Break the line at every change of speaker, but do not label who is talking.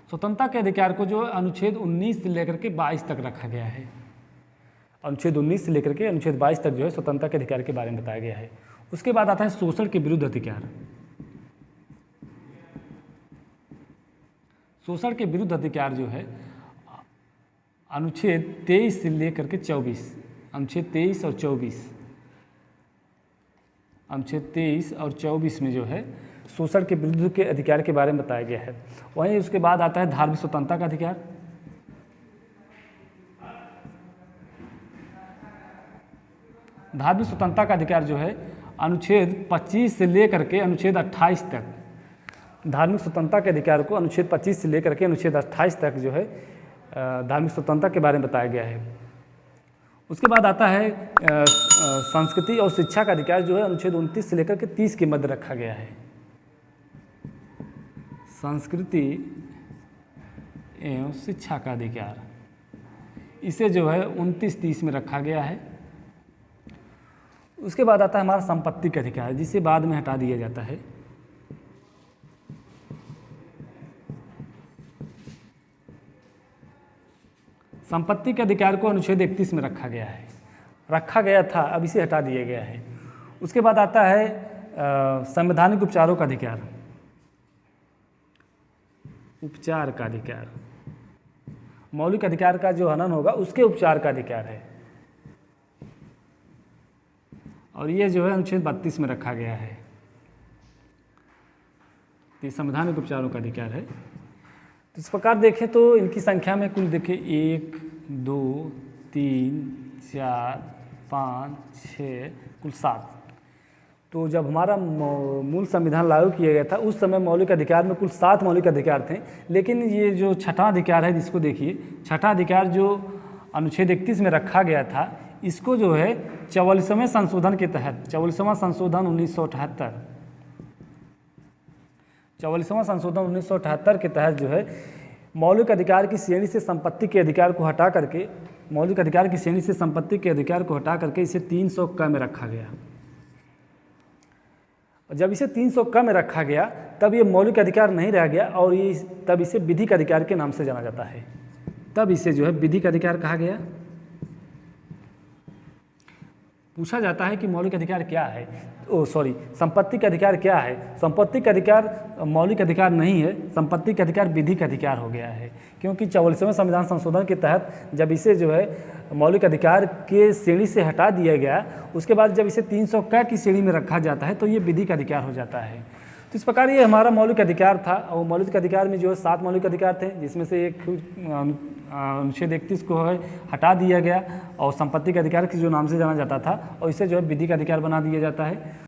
स्वतंत्रता के अधिकार को जो अनुच्छेद 19 से लेकर के 22 तक रखा गया है। अनुच्छेद 19 से लेकर के अनुच्छेद 22 तक जो है स्वतंत्रता के अधिकार के बारे में बताया गया है। उसके बाद आता है शोषण के विरुद्ध अधिकार। शोषण के विरुद्ध अधिकार जो है अनुच्छेद 23 से लेकर के 24, अनुच्छेद 23 और 24, अनुच्छेद 23 और 24 में जो है शोषण के विरुद्ध के अधिकार के बारे में बताया गया है। वहीं उसके बाद आता है धार्मिक स्वतंत्रता का अधिकार। धार्मिक स्वतंत्रता का अधिकार जो है अनुच्छेद 25 से लेकर के अनुच्छेद 28 तक, धार्मिक स्वतंत्रता के अधिकार को अनुच्छेद 25 से लेकर के अनुच्छेद 28 तक जो है धार्मिक स्वतंत्रता के बारे में बताया गया है। उसके बाद आता है संस्कृति और शिक्षा का अधिकार जो है अनुच्छेद 29 से लेकर के 30 के मध्य रखा गया है। संस्कृति एवं शिक्षा का अधिकार इसे जो है 29-30 में रखा गया है। उसके बाद आता है हमारा संपत्ति का अधिकार, जिसे बाद में हटा दिया जाता है। संपत्ति के अधिकार को अनुच्छेद 31 में रखा गया है, रखा गया था, अब इसे हटा दिया गया है। उसके बाद आता है संवैधानिक उपचारों का अधिकार। उपचार का अधिकार, मौलिक अधिकार का जो हनन होगा उसके उपचार का अधिकार है, और ये जो है अनुच्छेद 32 में रखा गया है। ये संवैधानिक उपचारों का अधिकार है। तो इस प्रकार देखें तो इनकी संख्या में कुल देखें 1, 2, 3, 4, 5, 6 कुल 7। तो जब हमारा मूल संविधान लागू किया गया था उस समय मौलिक अधिकार में कुल 7 मौलिक अधिकार थे, लेकिन ये जो छठा अधिकार है जिसको देखिए, छठा अधिकार जो अनुच्छेद 31 में रखा गया था, इसको जो है 44वें संशोधन के तहत, 44वां संशोधन 1978, 44वां संशोधन 1978 के तहत जो है मौलिक अधिकार की श्रेणी से संपत्ति के अधिकार को हटा करके, मौलिक अधिकार की श्रेणी से संपत्ति के अधिकार को हटा करके इसे 300 क में रखा गया। और जब इसे 300 क में रखा गया तब ये मौलिक अधिकार नहीं रह गया और ये तब इसे विधिक अधिकार के नाम से जाना जाता है। तब इसे जो है विधिक अधिकार कहा गया। पूछा जाता है कि मौलिक अधिकार क्या है, संपत्ति का अधिकार क्या है। संपत्ति का अधिकार मौलिक अधिकार नहीं है, संपत्ति का अधिकार विधिक अधिकार हो गया है, क्योंकि 44वें संविधान संशोधन के तहत जब इसे जो है मौलिक अधिकार के श्रेणी से हटा दिया गया, उसके बाद जब इसे 300 क की श्रेणी में रखा जाता है तो ये विधिक अधिकार हो जाता है। तो इस प्रकार ये हमारा मौलिक अधिकार था, और मौलिक अधिकार में जो है 7 मौलिक अधिकार थे, जिसमें से एक अनुच्छेद 31 को है हटा दिया गया और संपत्ति के अधिकार के जो नाम से जाना जाता था, और इसे जो है विधिक अधिकार बना दिया जाता है।